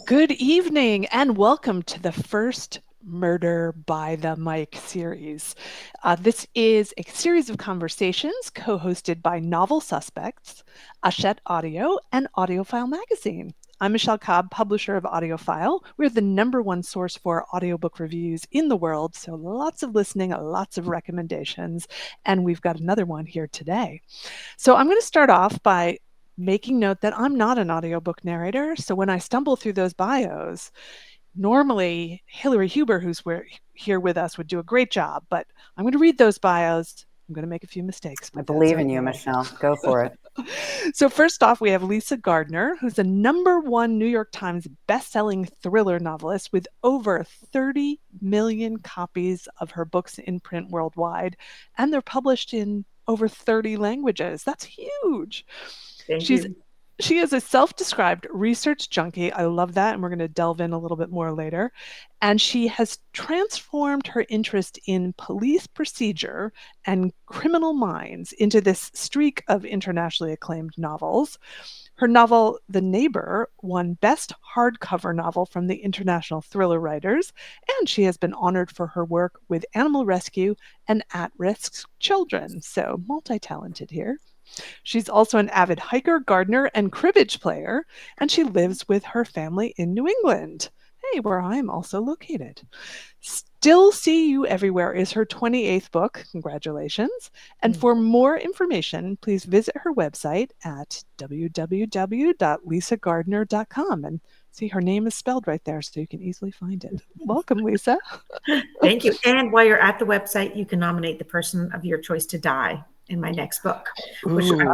Good evening and welcome to the first Murder by the Mic series. This is a series of conversations co-hosted by Novel Suspects, Hachette Audio, and Audiophile Magazine. I'm Michelle Cobb, publisher of Audiophile. We're the #1 source for audiobook reviews in the world, so lots of listening, lots of recommendations, and we've got another one here today. So I'm going to start off by making note that I'm not an audiobook narrator. So when I stumble through those bios, normally Hillary Huber, here with us, would do a great job, but I'm going to read those bios. I'm going to make a few mistakes. I believe in you, Michelle. Go for it. So first off, we have Lisa Gardner, who's a #1 New York Times bestselling thriller novelist with over 30 million copies of her books in print worldwide, and they're published in over 30 languages. That's huge. Thank She's you. she is a self-described research junkie. I love that, and we're going to delve in a little bit more later. And she has transformed her interest in police procedure and criminal minds into this streak of internationally acclaimed novels. Her novel, The Neighbor, won Best Hardcover Novel from the International Thriller Writers, and she has been honored for her work with animal rescue and at-risk children. So multi-talented here. She's also an avid hiker, gardener, and cribbage player, and she lives with her family in New England. Hey, where I'm also located. Still See You Everywhere is her 28th book. Congratulations. And for more information, please visit her website at www.lisagardner.com. And see, her name is spelled right there, so you can easily find it. Welcome, Lisa. Thank you. And while you're at the website, you can nominate the person of your choice to die in my next book, which I'm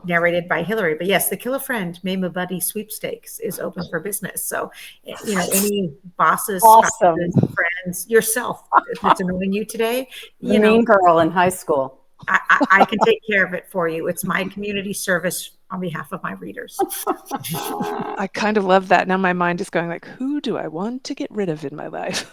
narrated by Hillary. But yes, the Kill a Friend, May My Buddy sweepstakes is open for business. So, any bosses, spouses, friends, yourself that's annoying you today, the mean girl in high school. I can take care of it for you. It's my community service on behalf of my readers. I kind of love that. Now my mind is going like, who do I want to get rid of in my life?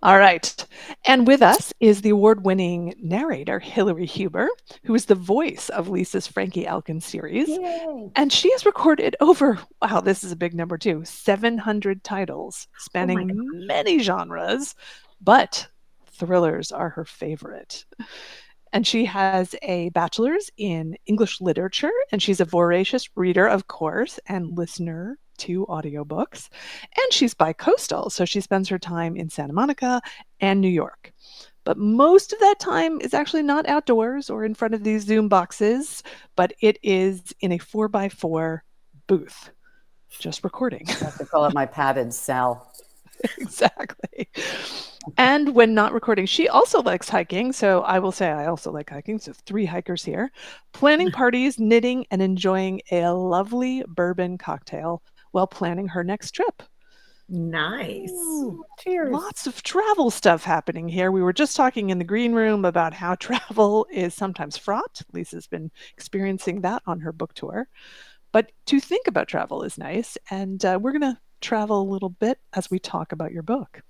All right. And with us is the award-winning narrator, Hillary Huber, who is the voice of Lisa's Frankie Elkin series. Yay. And she has recorded over, wow, this is a big number too, 700 titles spanning many genres, but thrillers are her favorite. And she has a bachelor's in English literature, and she's a voracious reader, of course, and listener to audiobooks. And she's bicoastal, so she spends her time in Santa Monica and New York. But most of that time is actually not outdoors or in front of these Zoom boxes, but it is in a 4x4 booth, just recording. I have to call it my padded cell. Exactly. And when not recording, she also likes hiking. So I will say I also like hiking. So 3 hikers here. Planning parties, knitting, and enjoying a lovely bourbon cocktail while planning her next trip. Nice. Ooh, cheers. Lots of travel stuff happening here. We were just talking in the green room about how travel is sometimes fraught. Lisa's been experiencing that on her book tour. But to think about travel is nice. And we're going to travel a little bit as we talk about your book.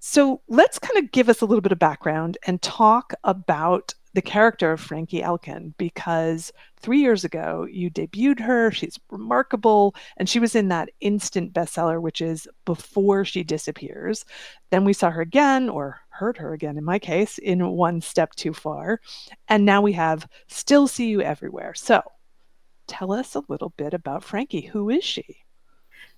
So let's kind of give us a little bit of background and talk about the character of Frankie Elkin, because 3 years ago you debuted her. She's remarkable, and she was in that instant bestseller, which is Before She Disappears. Then we saw her again, or heard her again in my case, in One Step Too Far. And now we have Still See You Everywhere. So tell us a little bit about Frankie. Who is she?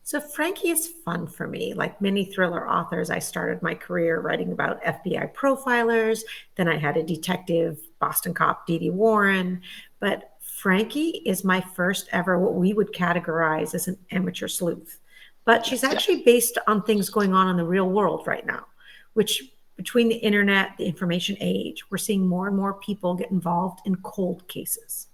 So Frankie is fun for me. Like many thriller authors, I started my career writing about FBI profilers. Then I had a detective, Boston cop, Dee Dee Warren. But Frankie is my first ever, what we would categorize as an amateur sleuth. But she's actually based on things going on in the real world right now, which between the internet, the information age, we're seeing more and more people get involved in cold cases.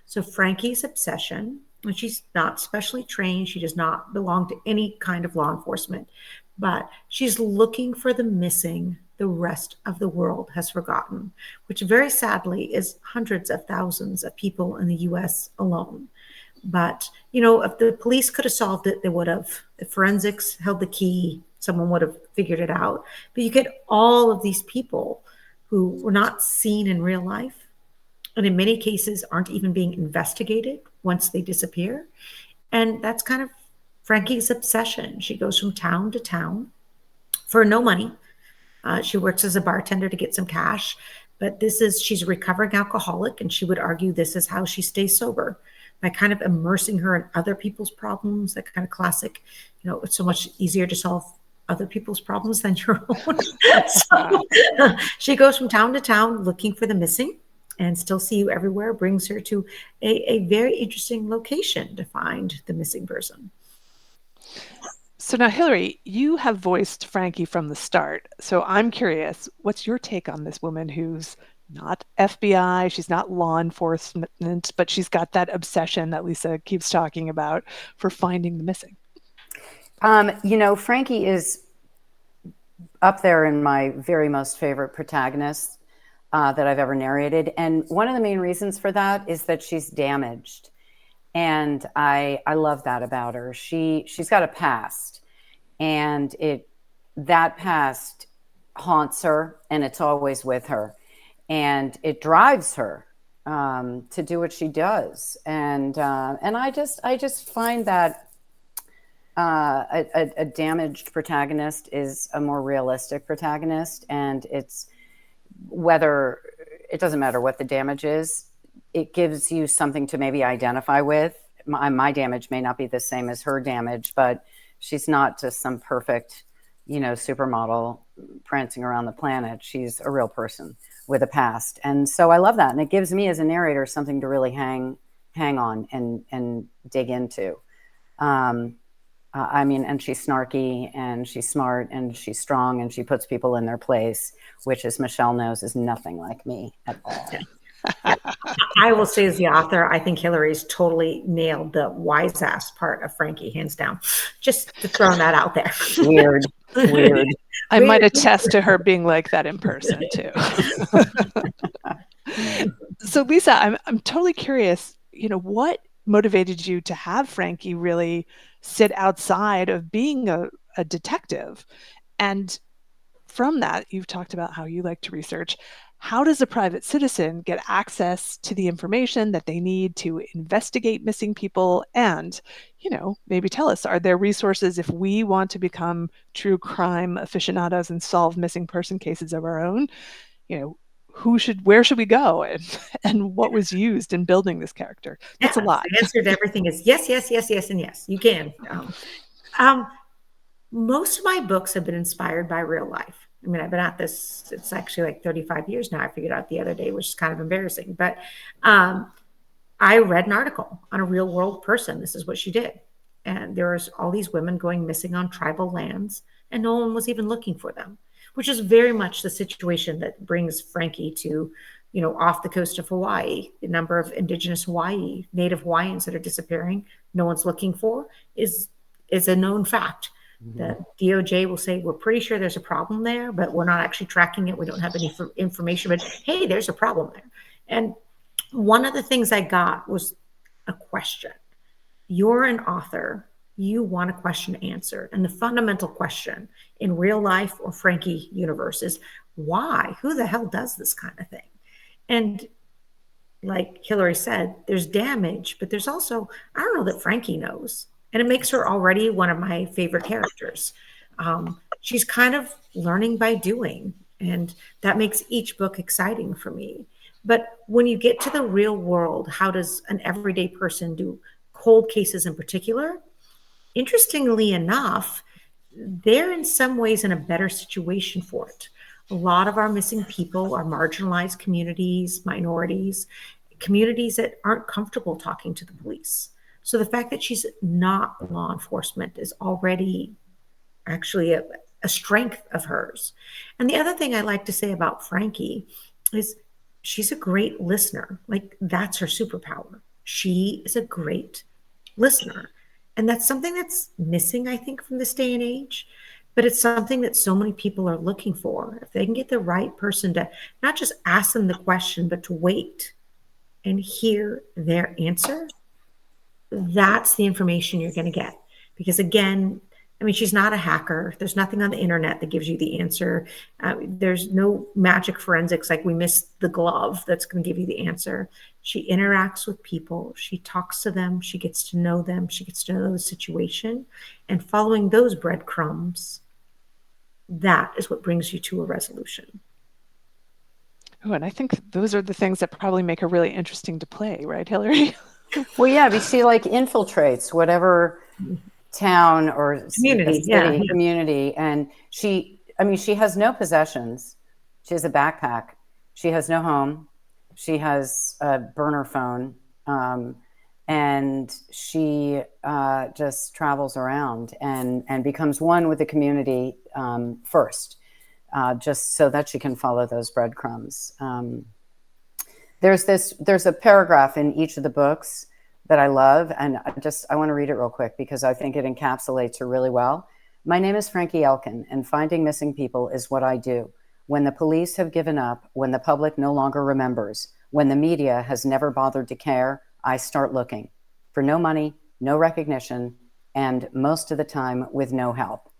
So Frankie's obsession, and she's not specially trained, she does not belong to any kind of law enforcement, but she's looking for the missing the rest of the world has forgotten, which very sadly is hundreds of thousands of people in the US alone. But, if the police could have solved it, they would have. If forensics held the key, someone would have figured it out. But you get all of these people who were not seen in real life, and in many cases aren't even being investigated once they disappear. And that's kind of Frankie's obsession. She goes from town to town for no money. She works as a bartender to get some cash, but she's a recovering alcoholic, and she would argue this is how she stays sober by kind of immersing her in other people's problems. That kind of classic, it's so much easier to solve other people's problems than your own. So she goes from town to town looking for the missing, and Still See You Everywhere brings her to a very interesting location to find the missing person. So now, Hillary, you have voiced Frankie from the start. So I'm curious, what's your take on this woman who's not FBI, she's not law enforcement, but she's got that obsession that Lisa keeps talking about for finding the missing? Frankie is up there in my very most favorite protagonists that I've ever narrated. And one of the main reasons for that is that she's damaged. And I love that about her. She's got a past, and that past haunts her, and it's always with her, and it drives her to do what she does. And I just find that a damaged protagonist is a more realistic protagonist, and it doesn't matter what the damage is. It gives you something to maybe identify with. My damage may not be the same as her damage, but she's not just some perfect, supermodel prancing around the planet. She's a real person with a past. And so I love that. And it gives me as a narrator something to really hang on and dig into. And she's snarky, and she's smart, and she's strong, and she puts people in their place, which, as Michelle knows, is nothing like me at all. I will say, as the author, I think Hillary's totally nailed the wise ass part of Frankie, hands down. Just to throw that out there. Weird. I might attest to her being like that in person too. So Lisa, I'm totally curious, what motivated you to have Frankie really sit outside of being a detective? And from that, you've talked about how you like to research. How does a private citizen get access to the information that they need to investigate missing people? And, maybe tell us, are there resources if we want to become true crime aficionados and solve missing person cases of our own? Where should we go? And what was used in building this character? That's a lot. The answer to everything is yes, yes, yes, yes, and yes. You can. Most of my books have been inspired by real life. I mean, I've been at this, it's actually like 35 years now. I figured out the other day, which is kind of embarrassing. But I read an article on a real world person. This is what she did. And there was all these women going missing on tribal lands, and no one was even looking for them, which is very much the situation that brings Frankie to, off the coast of Hawaii. The number of indigenous Native Hawaiians that are disappearing, no one's looking for, is a known fact. The DOJ will say, we're pretty sure there's a problem there, but we're not actually tracking it. We don't have any information, but hey, there's a problem there. And one of the things I got was a question. You're an author. You want a question answered. And the fundamental question in real life or Frankie universe is why? Who the hell does this kind of thing? And like Hillary said, there's damage, but there's also, I don't know that Frankie knows. And it makes her already one of my favorite characters. She's kind of learning by doing, and that makes each book exciting for me. But when you get to the real world, how does an everyday person do cold cases in particular? Interestingly enough, they're in some ways in a better situation for it. A lot of our missing people are marginalized communities, minorities, communities that aren't comfortable talking to the police. So the fact that she's not law enforcement is already actually a strength of hers. And the other thing I like to say about Frankie is she's a great listener. Like, that's her superpower. She is a great listener. And that's something that's missing, I think, from this day and age. But it's something that so many people are looking for. If they can get the right person to not just ask them the question, but to wait and hear their answer, that's the information you're going to get. Because again, I mean, she's not a hacker. There's nothing on the internet that gives you the answer. There's no magic forensics like we missed the glove that's going to give you the answer. She interacts with people. She talks to them. She gets to know them. She gets to know the situation. And following those breadcrumbs, that is what brings you to a resolution. Oh, and I think those are the things that probably make her really interesting to play, right, Hillary? Well, yeah, but she like infiltrates whatever town or Community, city community, and she has no possessions. She has a backpack. She has no home. She has a burner phone, and she just travels around and becomes one with the community first, just so that she can follow those breadcrumbs. There's a paragraph in each of the books that I love, and I want to read it real quick because I think it encapsulates her really well. My name is Frankie Elkin, and finding missing people is what I do. When the police have given up, when the public no longer remembers, when the media has never bothered to care, I start looking for no money, no recognition, and most of the time with no help.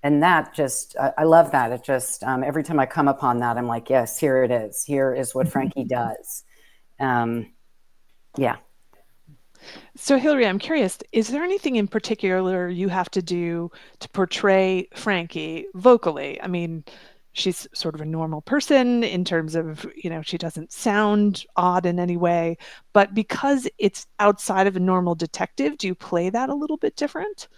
And that just, I love that. It just, every time I come upon that, I'm like, yes, here it is. Here is what Frankie does. Yeah. So, Hillary, I'm curious, is there anything in particular you have to do to portray Frankie vocally? I mean, she's sort of a normal person in terms of, she doesn't sound odd in any way, but because it's outside of a normal detective, do you play that a little bit different?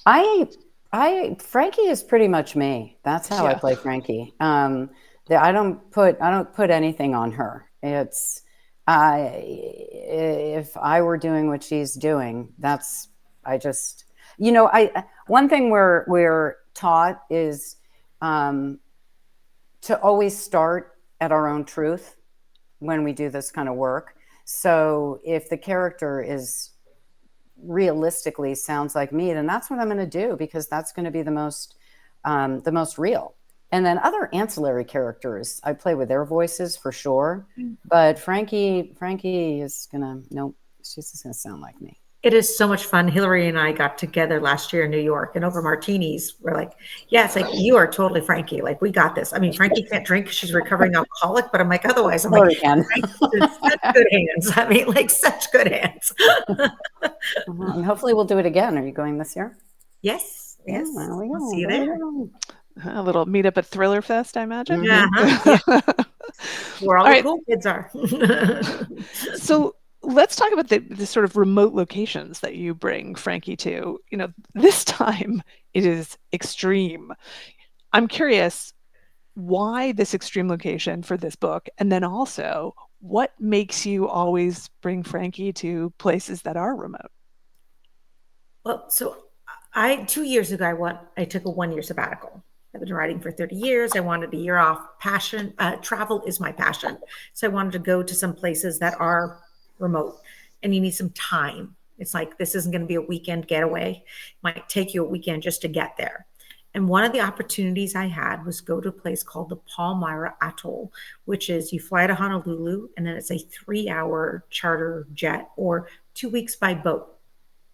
Frankie is pretty much me. That's how I play Frankie. I don't put anything on her. It's, if I were doing what she's doing, one thing we're taught is to always start at our own truth when we do this kind of work. So if the character is realistically sounds like me, then that's what I'm going to do, because that's going to be the most real. And then other ancillary characters, I play with their voices for sure. But Frankie is she's just gonna sound like me. It is so much fun. Hillary and I got together last year in New York, and over martinis, we're like, yeah, it's like, you are totally Frankie. Like, we got this. I mean, Frankie can't drink. She's recovering alcoholic, but I'm like, otherwise, I'm like, such good hands. I mean, like, such good hands. And hopefully we'll do it again. Are you going this year? Yes. Yeah, there we go. We'll see you there. A little meetup at Thriller Fest, I imagine. Yeah. Where all the cool kids are. So let's talk about the sort of remote locations that you bring Frankie to. This time it is extreme. I'm curious why this extreme location for this book, and then also what makes you always bring Frankie to places that are remote? Well, so 2 years ago, I took a 1-year sabbatical. I've been writing for 30 years. I wanted a year off. Travel is my passion. So I wanted to go to some places that are remote, and you need some time. It's like, this isn't going to be a weekend getaway. It might take you a weekend just to get there. And one of the opportunities I had was go to a place called the Palmyra Atoll, which is, you fly to Honolulu, and then it's a 3-hour charter jet or 2 weeks by boat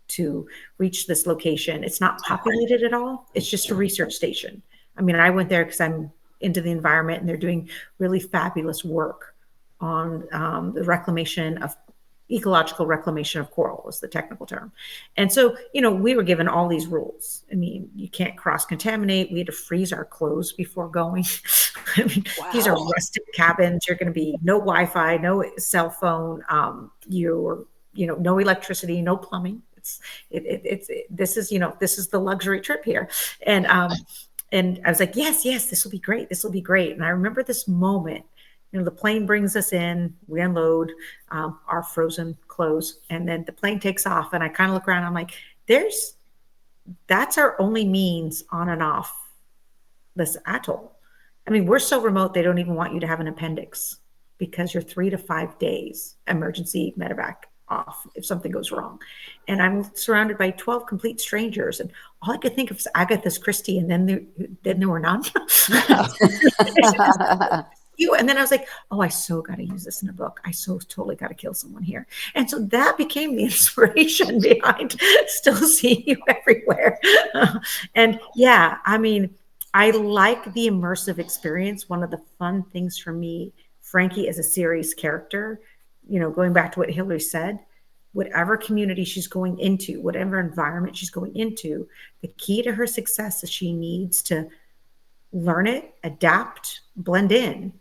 to reach this location. It's not populated at all. It's just a research station. I mean, I went there because I'm into the environment, and they're doing really fabulous work on the ecological reclamation of coral is the technical term. And so, we were given all these rules. I mean, you can't cross-contaminate. We had to freeze our clothes before going. I mean, These are rustic cabins. You're going to be no Wi-Fi, no cell phone, no electricity, no plumbing. This is the luxury trip here. And I was like, yes, this will be great. This will be great. And I remember this moment, the plane brings us in, we unload our frozen clothes, and then the plane takes off. And I kind of look around, I'm like, that's our only means on and off this atoll. I mean, we're so remote, they don't even want you to have an appendix, because you're 3 to 5 days emergency medevac off if something goes wrong. And I'm surrounded by 12 complete strangers, and all I could think of was Agatha Christie, and then there were none. you. And then I was like, oh, I so got to use this in a book. I so totally got to kill someone here. And so that became the inspiration behind Still Seeing You Everywhere. And yeah, I mean, I like the immersive experience. One of the fun things for me, Frankie as a series character, going back to what Hillary said, whatever community she's going into, whatever environment she's going into, the key to her success is she needs to learn it, adapt, blend in,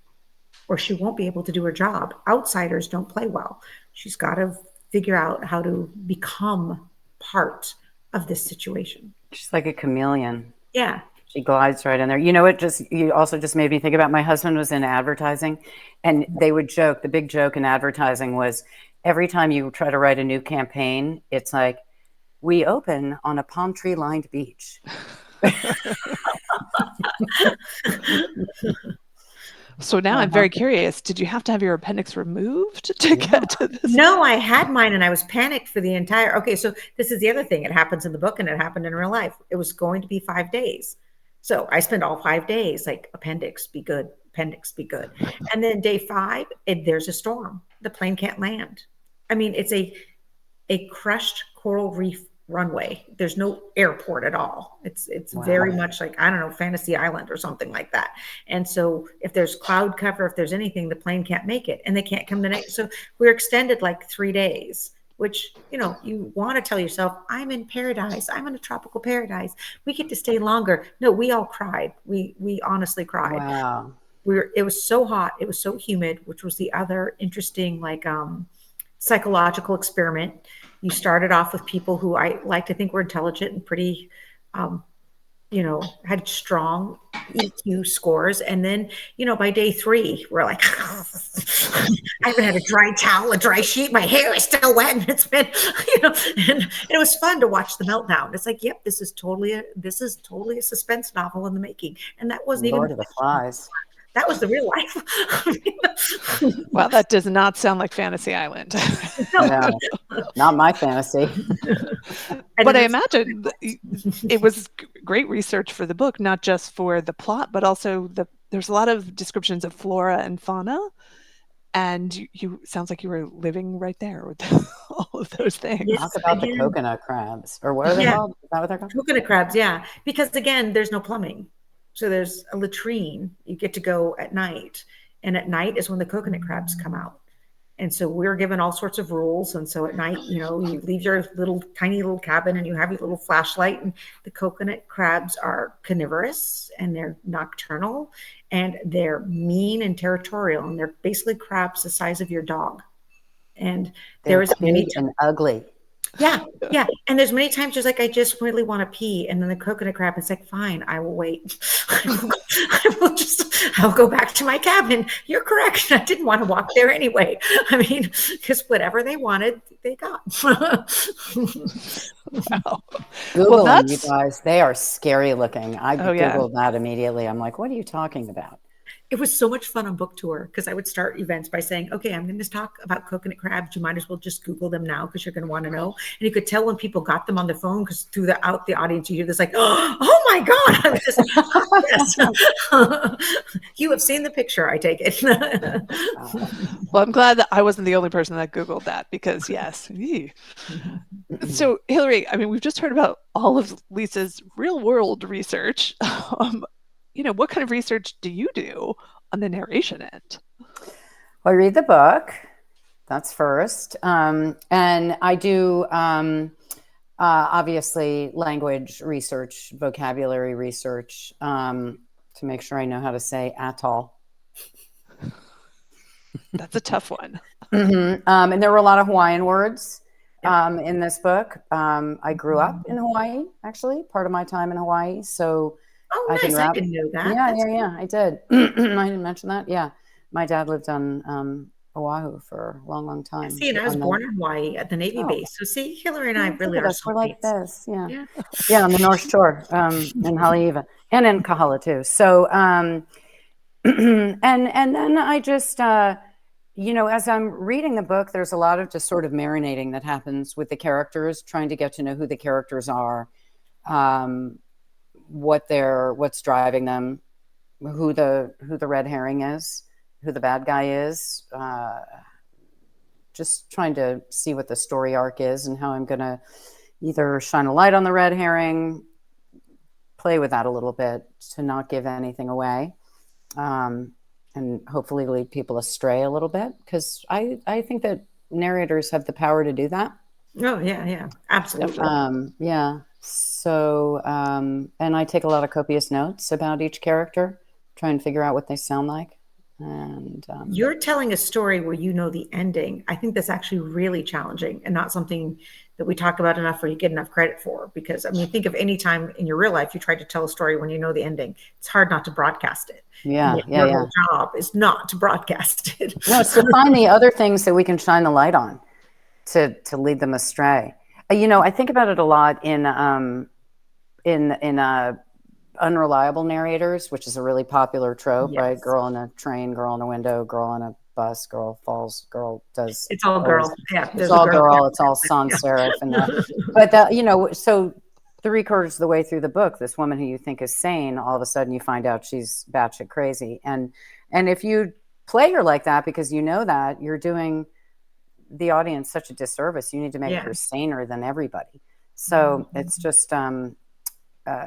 or she won't be able to do her job. Outsiders don't play well. She's got to figure out how to become part of this situation. She's like a chameleon. Yeah. She glides right in there. You also just made me think about, my husband was in advertising, and they would joke, the big joke in advertising was, every time you try to write a new campaign, it's like, we open on a palm tree lined beach. So now I'm very curious. Did you have to have your appendix removed to get to this? No, I had mine and I was panicked for the entire. Okay, so this is the other thing. It happens in the book and it happened in real life. It was going to be 5 days. So I spent all 5 days like, appendix, be good, appendix, be good. And then day 5, there's a storm. The plane can't land. I mean, it's a crushed coral reef runway. There's no airport at all. It's wow. Very much like, I don't know, Fantasy Island or something like that. And so if there's cloud cover, if there's anything, the plane can't make it and they can't come the next. So we're extended like 3 days, which, you want to tell yourself, I'm in paradise. I'm in a tropical paradise. We get to stay longer. No, we all cried. We honestly cried. Wow. It was so hot. It was so humid, which was the other interesting, psychological experiment. You started off with people who I like to think were intelligent and pretty, had strong EQ scores. And then, by day 3, we're like, I haven't had a dry towel, a dry sheet. My hair is still wet. And it's been, and it was fun to watch the meltdown. It's like, yep, this is totally a suspense novel in the making. And that wasn't Lord even of the Flies. That was the real life. Well, that does not sound like Fantasy Island. No, not my fantasy. But I imagine it was great research for the book, not just for the plot, but also there's a lot of descriptions of flora and fauna. And you sounds like you were living right there with all of those things. Yes, talk about the coconut crabs, or what are they called? Is that what they're called? Coconut crabs, yeah. Because again, there's no plumbing. So there's a latrine. You get to go at night. And at night is when the coconut crabs come out. And so we're given all sorts of rules. And so at night, you leave your tiny little cabin and you have your little flashlight. And the coconut crabs are carnivorous and they're nocturnal and they're mean and territorial. And they're basically crabs the size of your dog. And there is big and ugly. Yeah. And there's many times just like, I just really want to pee. And then the coconut crab is like, fine, I will wait. I'll go back to my cabin. You're correct. I didn't want to walk there anyway. I mean, because whatever they wanted, they got. Wow. Google them, you guys. They are scary looking. I Googled that immediately. I'm like, what are you talking about? It was so much fun on book tour because I would start events by saying, okay, I'm going to talk about coconut crabs. You might as well just Google them now because you're going to want to know. And you could tell when people got them on the phone because throughout the audience, you hear this like, oh my God. I was just, yes. You have seen the picture, I take it. Well, I'm glad that I wasn't the only person that Googled that because yes. So Hillary, I mean, we've just heard about all of Lisa's real world research. What kind of research do you do on the narration end? Well, I read the book. That's first. And I do, obviously, language research, vocabulary research to make sure I know how to say atoll. That's a tough one. Mm-hmm. And there were a lot of Hawaiian words in this book. I grew up in Hawaii, actually, part of my time in Hawaii. So oh, nice. I didn't know that. Yeah, I did. I didn't mention that. Yeah. My dad lived on Oahu for a long, long time. See, and I was born in Hawaii at the Navy base. So see, Hillary and I really are we're like this. Yeah, on the North Shore in Haleiwa and in Kahala too. So, and then I just, as I'm reading the book, there's a lot of just sort of marinating that happens with the characters, trying to get to know who the characters are. What's driving them, who the red herring is, who the bad guy is. Just trying to see what the story arc is and how I'm going to either shine a light on the red herring, play with that a little bit to not give anything away, and hopefully lead people astray a little bit, because I think that narrators have the power to do that. Oh, yeah, absolutely. Yeah. So, and I take a lot of copious notes about each character, try and figure out what they sound like. And You're telling a story where you know the ending. I think that's actually really challenging and not something that we talk about enough or you get enough credit for. Because I mean, think of any time in your real life you tried to tell a story when you know the ending. It's hard not to broadcast it. yeah, Your whole job is not to broadcast it. No, it's to find the other things that we can shine the light on to lead them astray. I think about it a lot in unreliable narrators, which is a really popular trope, Yes. right? Girl in a train, girl in a window, girl on a bus, girl falls, girl does. It's all girl. Yeah, it's all girl. It's all sans serif and that. But so 3/4 of the way through the book, this woman who you think is sane, all of a sudden you find out she's batshit crazy. And if you play her like that because you know that, you're doing the audience such a disservice. You need to make her saner than everybody. So it's just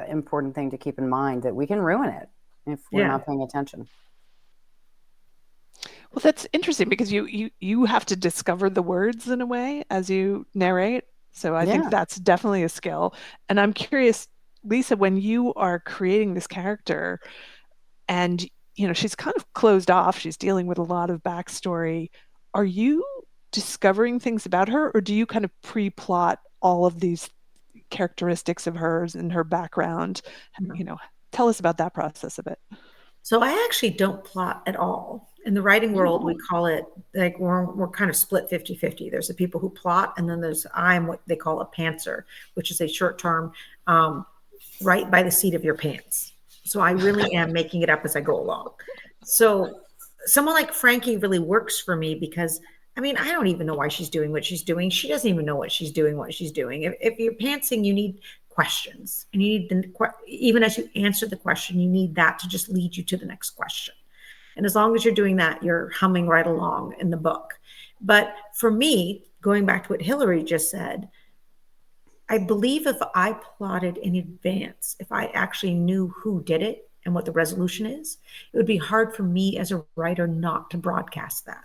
important thing to keep in mind, that we can ruin it if we're not paying attention. Well, that's interesting because you have to discover the words in a way as you narrate. So I think that's definitely a skill. And I'm curious, Lisa, when you are creating this character and she's kind of closed off, she's dealing with a lot of backstory, are you discovering things about her, or do you kind of pre-plot all of these characteristics of hers and her background? Tell us about that process a bit. So I actually don't plot at all. In the writing world, we call it, like, we're kind of split 50-50. There's the people who plot, and then I'm what they call a pantser, which is a short term, right by the seat of your pants. So I really am making it up as I go along. So someone like Frankie really works for me because, I mean, I don't even know why she's doing what she's doing. She doesn't even know what she's doing. If you're pantsing, you need questions, and you need even as you answer the question, you need that to just lead you to the next question. And as long as you're doing that, you're humming right along in the book. But for me, going back to what Hillary just said, I believe if I plotted in advance, if I actually knew who did it and what the resolution is, it would be hard for me as a writer not to broadcast that.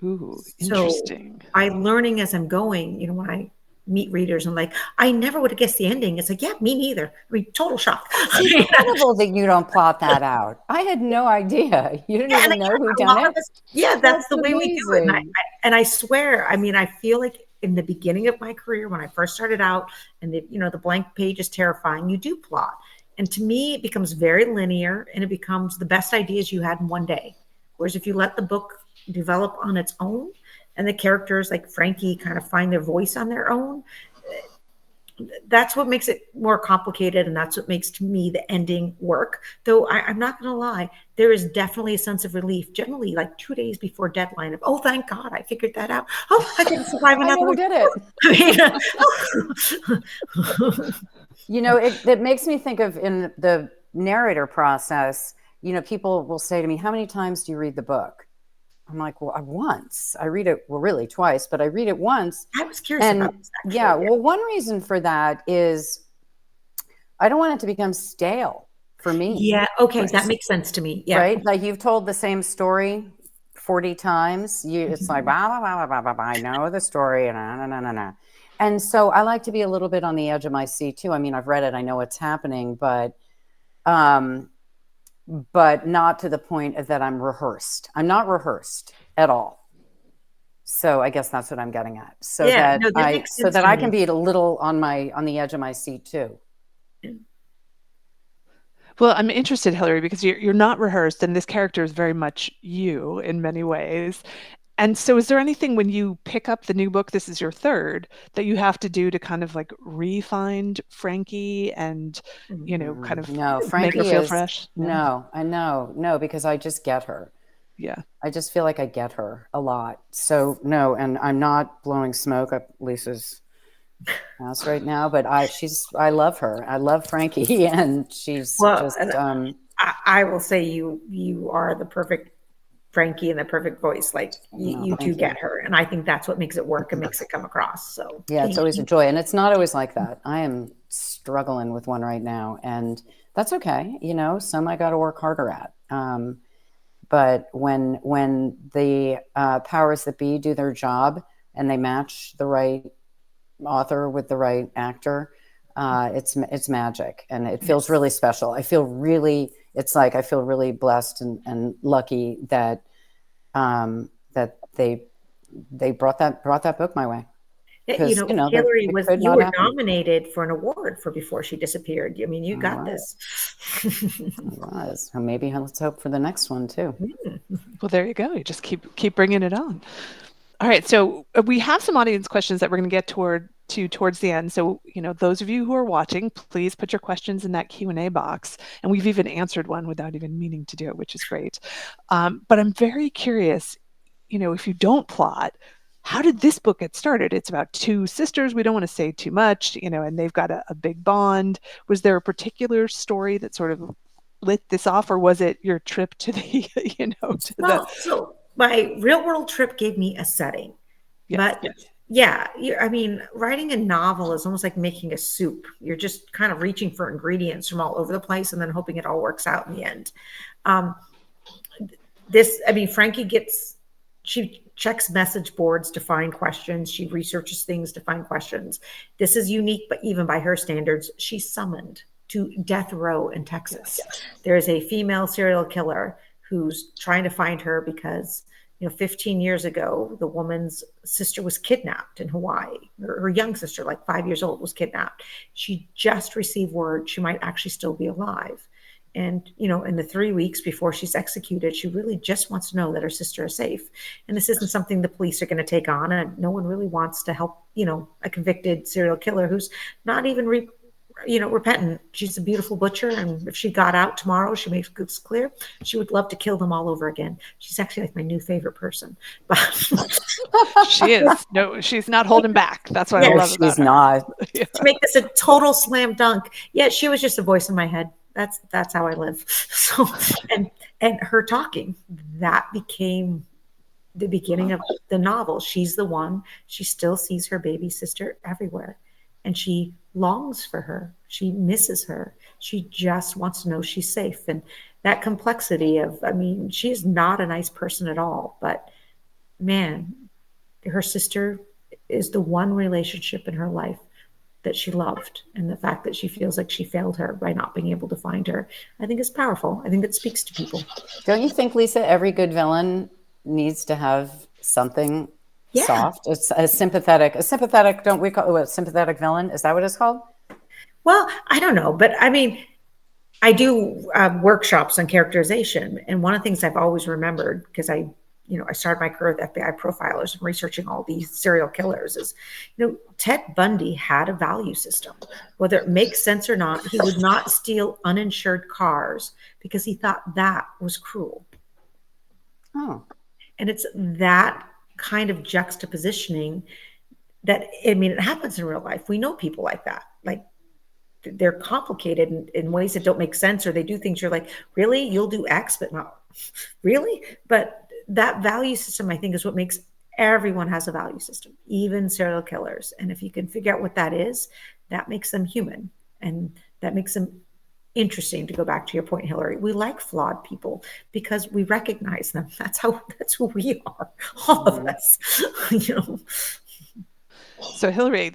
Ooh, interesting. So I'm learning as I'm going, when I meet readers and like, I never would have guessed the ending. It's like, yeah, me neither. I mean, total shock. It's incredible that you don't plot that out. I had no idea. You didn't even know who done it. That's the way we do it. And I swear, I mean, I feel like in the beginning of my career, when I first started out, and the blank page is terrifying, you do plot. And to me, it becomes very linear, and it becomes the best ideas you had in one day. Whereas if you let the book develop on its own, and the characters like Frankie kind of find their voice on their own, that's what makes it more complicated, and that's what makes, to me, the ending work. Though I'm not going to lie, there is definitely a sense of relief, generally like 2 days before deadline, of, oh, thank God, I figured that out. Oh, I can survive another week. I did it. It makes me think of, in the narrator process, people will say to me, how many times do you read the book? I'm like, well, once. I read it, well, really twice, but I read it once. I was curious about this, actually. Well, one reason for that is I don't want it to become stale for me. Yeah, okay, that makes sense to me. Yeah. Right? Like, you've told the same story 40 times. It's like, blah, blah, blah, blah, blah, blah, I know the story, and And so I like to be a little bit on the edge of my seat too. I mean, I've read it, I know what's happening, but not to the point that I'm rehearsed. I'm not rehearsed at all. So I guess that's what I'm getting at. So that I can be a little on the edge of my seat too. Well, I'm interested, Hillary, because you're not rehearsed, and this character is very much you in many ways. And so is there anything when you pick up the new book, this is your third, that you have to do to kind of like re-find Frankie and, kind of make her feel fresh? No, because I just get her. Yeah. I just feel like I get her a lot. So no, and I'm not blowing smoke up Lisa's house right now, but I love her. I love Frankie, and she's I will say you are the perfect Frankie in the perfect voice. Like No, you do thank you. get her, and I think that's what makes it work and makes it come across. So Yeah, it's thank always a you. joy. And it's not always like that. I am struggling with one right now, and that's okay. You know, some I got to work harder at. But when the powers that be do their job and they match the right author with the right actor, it's magic, and it feels Yes. really special. I feel really, it's like I feel really blessed and lucky that that they brought that book my way, Yeah, because you know that Hillary it was, could you not were happen. nominated for an award for Before She Disappeared. I mean, you All got right, this. it was. Well, maybe let's hope for the next one too. Well, there you go. You just keep bringing it on. All right, so we have some audience questions that we're going to get towards the end. So, those of you who are watching, please put your questions in that Q&A box. And we've even answered one without even meaning to do it, which is great. But I'm very curious, if you don't plot, how did this book get started? It's about two sisters. We don't want to say too much, and they've got a big bond. Was there a particular story that sort of lit this off, or was it your trip to the, to the, Well, so my real world trip gave me a setting, yes, but yeah, I mean, writing a novel is almost like making a soup. You're just kind of reaching for ingredients from all over the place and then hoping it all works out in the end. Um, I mean, she checks message boards to find questions. She researches things to find questions. This is unique, but even by her standards, she's summoned to death row in Texas. yes. There is a female serial killer who's trying to find her because 15 years ago, the woman's sister was kidnapped in Hawaii. Her young sister, like 5 years old, was kidnapped. She just received word she might actually still be alive. And, in the 3 weeks before she's executed, she really just wants to know that her sister is safe. And this isn't something the police are going to take on. And no one really wants to help, a convicted serial killer who's not even repentant. She's a beautiful butcher, and if she got out tomorrow, she makes it clear she would love to kill them all over again. She's actually like my new favorite person. But She is. No, she's not holding back. That's what I yeah, No, love about she's her. not. Yeah. to make this a total slam dunk. Yeah, she was just a voice in my head. That's how I live. So and her talking, that became the beginning of the novel. She's the one. She still sees her baby sister everywhere, and she longs for her. She misses her. She just wants to know she's safe. And that complexity of, I mean, she is not a nice person at all, but man, her sister is the one relationship in her life that she loved. And the fact that she feels like she failed her by not being able to find her, I think is powerful. I think it speaks to people. Don't you think, Lisa, every good villain needs to have something Yeah. soft? It's a sympathetic, don't we call it a sympathetic villain? Is that what it's called? Well, I don't know, but I mean, I do workshops on characterization, and one of the things I've always remembered, because I started my career with FBI profilers and researching all these serial killers, is, Ted Bundy had a value system. Whether it makes sense or not, he would not steal uninsured cars because he thought that was cruel. Oh, And it's that kind of juxtapositioning that, I mean, it happens in real life. We know people like that. Like, they're complicated in ways that don't make sense, or they do things you're like, really, you'll do X but not really. But that value system, I think, is what makes everyone has a value system, even serial killers. And if you can figure out what that is, that makes them human, and that makes them interesting. To go back to your point, Hillary, we like flawed people because we recognize them. That's who we are, all of us. you know So Hillary,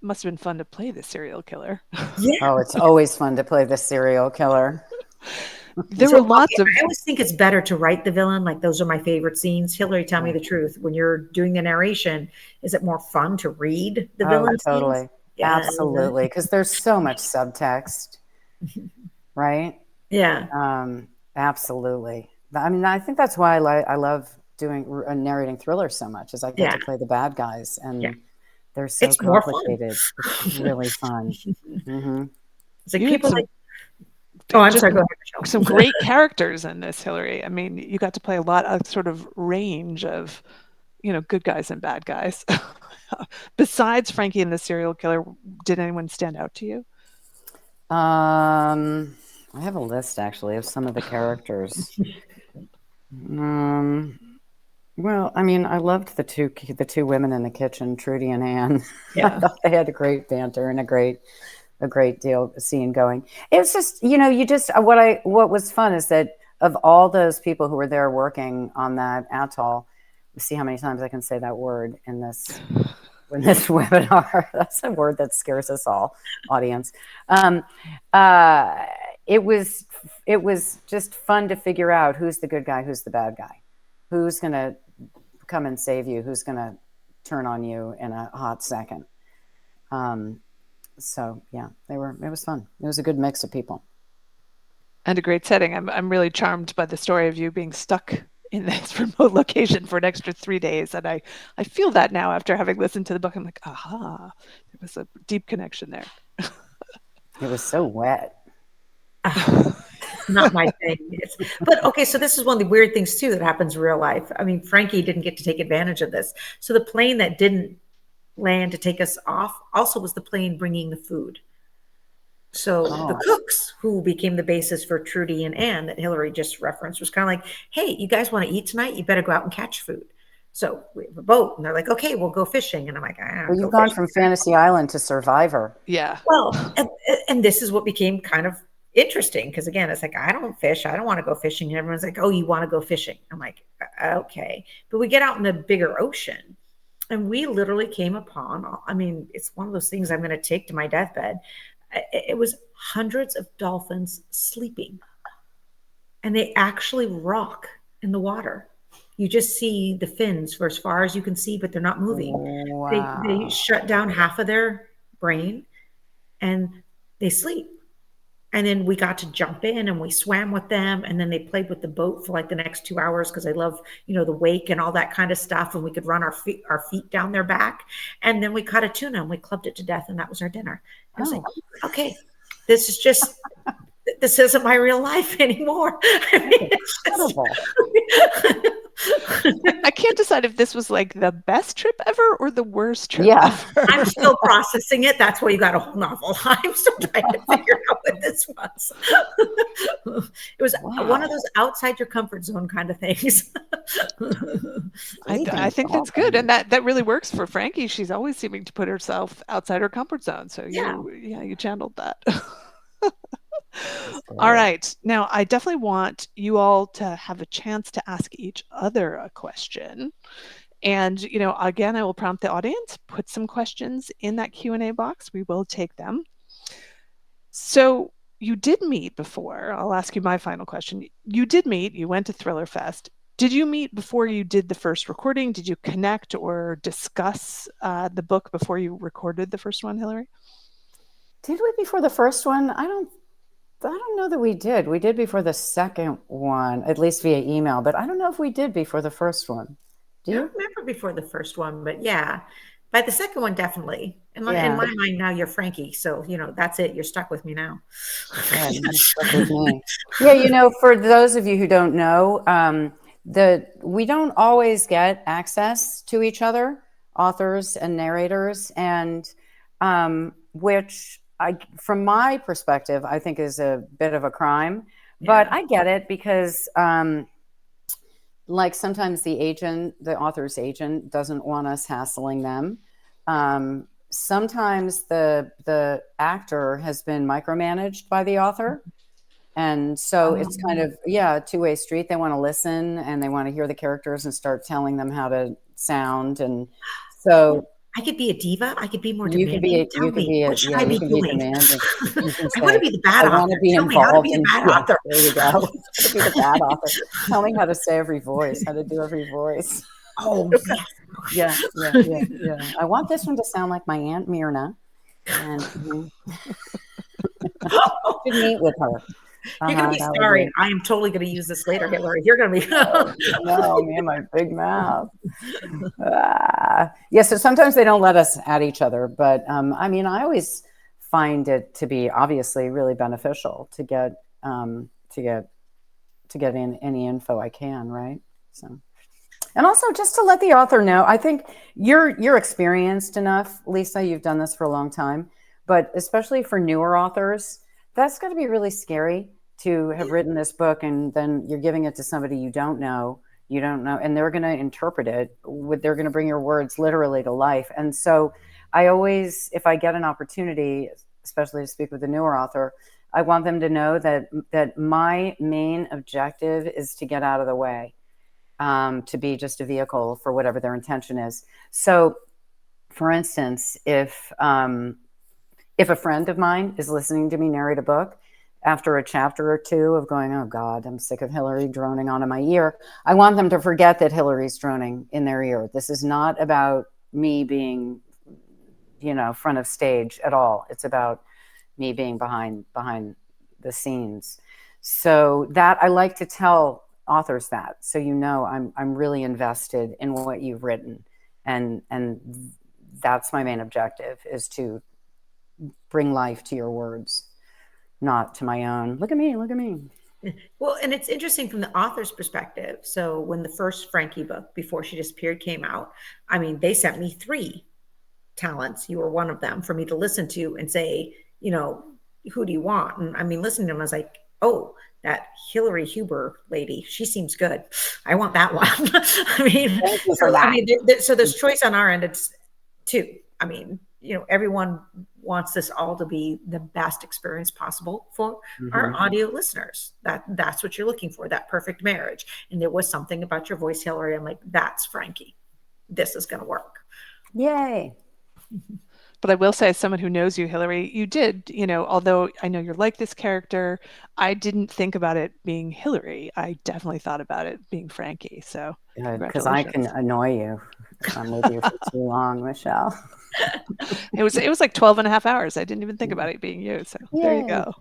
must have been fun to play the serial killer. yeah. oh, it's always fun to play the serial killer. There So were okay, lots of I always think it's better to write the villain. Like, those are my favorite scenes. Hillary, tell me Yeah. the truth. When you're doing the narration, is it more fun to read the Oh, villain scenes? totally. Yeah. Absolutely. Because there's so much subtext, right? Yeah. Absolutely. I mean, I think that's why I love doing narrating thrillers so much, is I get Yeah. to play the bad guys, Yeah. and they're so It's more fun. complicated. It's really fun. Hmm. It's like you had people some like, oh, I'm just sorry, go ahead, some Michelle. great characters in this, Hillary. I mean, you got to play a lot of sort of range of, good guys and bad guys. Besides Frankie and the serial killer, did anyone stand out to you? I have a list actually of some of the characters. Um, well, I mean, I loved the two women in the kitchen, Trudy and Anne. I Yeah. thought they had a great banter and a great deal scene going. It was just, you just what was fun is that of all those people who were there working on that atoll, see how many times I can say that word in this webinar. That's a word that scares us all, audience. Um, uh, it was it was just fun to figure out who's the good guy, who's the bad guy, who's going to come and save you, who's going to turn on you in a hot second. Um, so yeah, It was fun. It was a good mix of people. And a great setting. I'm really charmed by the story of you being stuck in this remote location for an extra 3 days. And I feel that now after having listened to the book. I'm like, aha, there was a deep connection there. It was so wet. Not my thing. But okay, so this is one of the weird things too that happens in real life. I mean, Frankie didn't get to take advantage of this. So the plane that didn't land to take us off also was the plane bringing the food. So the Oh, cooks, who became the basis for Trudy and Anne that Hillary just referenced, was kind of like, "Hey, you guys want to eat tonight? You better go out and catch food." So we have a boat, and they're like, "Okay, we'll go fishing." And I'm like, "I well, don't you've go gone fishing." from Fantasy Island to Survivor. Yeah. Well, and this is what became kind of interesting because again, it's like I don't fish, I don't want to go fishing, and everyone's like, "Oh, you want to go fishing?" I'm like, "Okay," but we get out in the bigger ocean, and we literally came upon. I mean, it's one of those things I'm going to take to my deathbed. It was hundreds of dolphins sleeping, and they actually rock in the water. You just see the fins for as far as you can see, but they're not moving. They Wow. shut down half of their brain and they sleep. And then we got to jump in and we swam with them. And then they played with the boat for like the next 2 hours because I love, the wake and all that kind of stuff. And we could run our feet down their back. And then we caught a tuna and we clubbed it to death. And that was our dinner. It was like, Oh, okay, this is just, this isn't my real life anymore. I mean, it's incredible. I can't decide if this was like the best trip ever or the worst trip Yeah. I'm ever. still processing it. That's why you got a whole novel. I'm still trying to figure out what this was. It was one of Wow. those outside your comfort zone kind of things. I Sleeping think that's good, and dolphins. that really works for Frankie. She's always seeming to put herself outside her comfort zone. So Yeah. you channeled that. That's All great. right. Now, I definitely want you all to have a chance to ask each other a question. And, again, I will prompt the audience, put some questions in that Q&A box. We will take them. So you did meet before. I'll ask you my final question. You did meet, you went to Thriller Fest. Did you meet before you did the first recording? Did you connect or discuss the book before you recorded the first one, Hillary? Did we before the first one? I don't know that we did. We did before the second one, at least via email, but I don't know if we did before the first one. Do I you? don't remember before the first one, but yeah. By the second one, definitely. In Yeah, my mind now, you're Frankie. So, that's it. You're stuck with me now. good. You're stuck with me. Yeah, for those of you who don't know, we don't always get access to each other, authors and narrators, and which from my perspective, I think is a bit of a crime. But Yeah. I get it because like sometimes the author's agent doesn't want us hassling them. Sometimes the actor has been micromanaged by the author. And so it's kind Um, of, yeah, a two-way street. They want to listen and they want to hear the characters and start telling them how to sound. And Oh, so I could be a diva. I could be more you could demanding. be, Tell you could me, be, what should yeah, I you be can be doing? demanding. You can I want to say, be the bad I want author. to be Tell me how to involved be the in, bad yes, author. there you go. To be the bad author. Tell me how to say every voice, how to do every voice. Oh, yes. Yeah, yeah, yeah, yeah. I want this one to sound like my Aunt Myrna, and should meet with her. You're going to be That would sorry. be. I am totally going to use this later, Hillary. You're going to No, be. no, me and my big mouth. Yeah, so sometimes they don't let us at each other, but I mean, I always find it to be obviously really beneficial to get in any info I can, right? So, and also just to let the author know, I think you're experienced enough, Lisa. You've done this for a long time, but especially for newer authors, that's got to be really scary to have written this book and then you're giving it to somebody you don't know, and they're going to interpret it they're going to bring your words literally to life. And so I always, if I get an opportunity, especially to speak with a newer author, I want them to know that my main objective is to get out of the way, to be just a vehicle for whatever their intention is. So, for instance, if a friend of mine is listening to me narrate a book, after a chapter or two of going, oh God, I'm sick of Hillary droning onto my ear, I want them to forget that Hillary's droning in their ear. This is not about me being, front of stage at all. It's about me being behind the scenes. So that I like to tell authors that, so I'm really invested in what you've written, and that's my main objective, is to bring life to your words, not to my own. Look at me. Well, and it's interesting from the author's perspective. So when the first Frankie book, Before She Disappeared, came out, I mean, they sent me 3 talents. You were one of them for me to listen to and say, who do you want? And I mean, listening to them, I was like, oh, that Hillary Huber lady, she seems good. I want that one. I mean, so there's choice on our end. It's 2. I mean, everyone wants this all to be the best experience possible for our audio listeners. That's what you're looking for, that perfect marriage. And there was something about your voice, Hillary. I'm like, that's Frankie. This is going to work. Yay. But I will say, as someone who knows you, Hillary, you did, although I know you're like this character, I didn't think about it being Hillary. I definitely thought about it being Frankie. So because I can annoy you if I'm with you for too long, Michelle. It was like 12 and a half hours. I didn't even think about it being you. So there you go.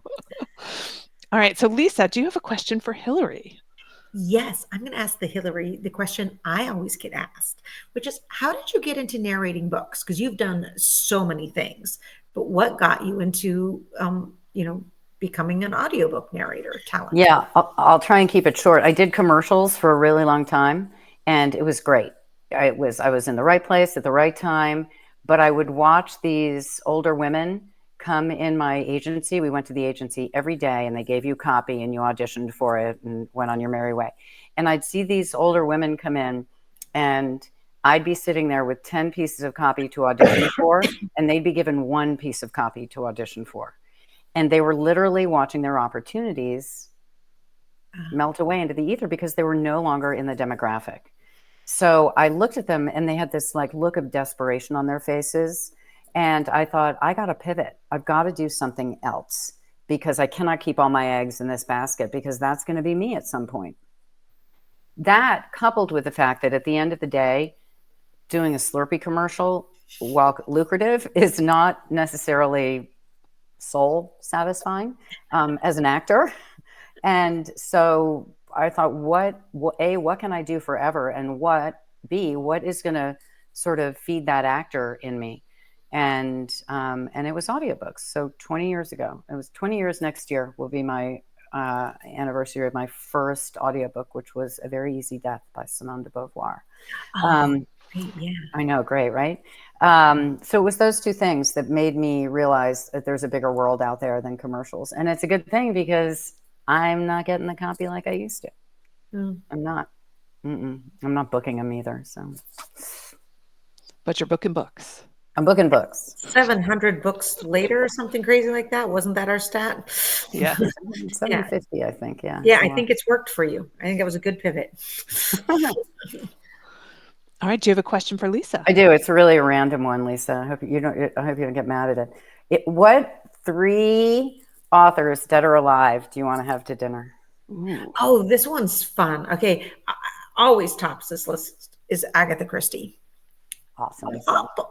All right. So Lisa, do you have a question for Hillary? Yes, I'm going to ask the question I always get asked, which is, how did you get into narrating books? Because you've done so many things, but what got you into, becoming an audiobook narrator talent? Yeah, I'll try and keep it short. I did commercials for a really long time, and it was great. I was in the right place at the right time, but I would watch these older women come in my agency. We went to the agency every day, and they gave you a copy and you auditioned for it and went on your merry way. And I'd see these older women come in, and I'd be sitting there with 10 pieces of copy to audition for, and they'd be given 1 piece of copy to audition for. And they were literally watching their opportunities melt away into the ether because they were no longer in the demographic. So I looked at them, and they had this look of desperation on their faces. And I thought, I got to pivot. I've got to do something else, because I cannot keep all my eggs in this basket, because that's going to be me at some point. That, coupled with the fact that at the end of the day, doing a Slurpee commercial, while lucrative, is not necessarily soul satisfying as an actor. And so I thought, what can I do forever? And what is going to sort of feed that actor in me? And it was audiobooks. So 20 years ago, it was 20 years next year will be my anniversary of my first audiobook, which was A Very Easy Death by Simone de Beauvoir. Yeah. I know, great, right? So it was those 2 things that made me realize that there's a bigger world out there than commercials. And it's a good thing, because I'm not getting the copy like I used to. I'm not. I'm not booking them either. So, But you're booking books. I'm booking books. 700 books later, or something crazy like that. Wasn't that our stat? Yeah. 750, I think. Yeah. Yeah, I think it's worked for you. I think it was a good pivot. All right. Do you have a question for Lisa? I do. It's really a random one, Lisa. I hope you don't get mad at it. What 3 authors, dead or alive, do you want to have to dinner? Ooh. Oh, this one's fun. Okay. Always tops this list is Agatha Christie. Awesome.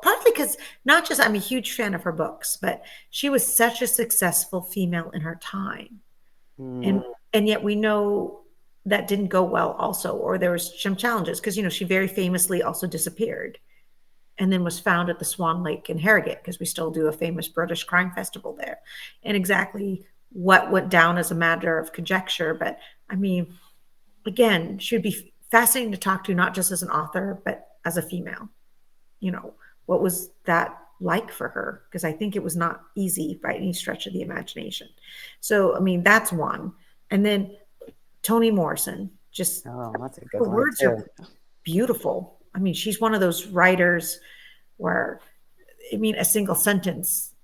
Partly because not just I'm a huge fan of her books, but she was such a successful female in her time. And yet we know that didn't go well also, or there was some challenges, because she very famously also disappeared and then was found at the Swan Lake in Harrogate, because we still do a famous British crime festival there. And exactly what went down is a matter of conjecture, but I mean, again, she would be fascinating to talk to, not just as an author, but as a female. What was that like for her? Because I think it was not easy by any stretch of the imagination. So, I mean, that's one. And then Toni Morrison, just Oh, that's a her good one words too. are beautiful. I mean, she's one of those writers where, I mean, a single sentence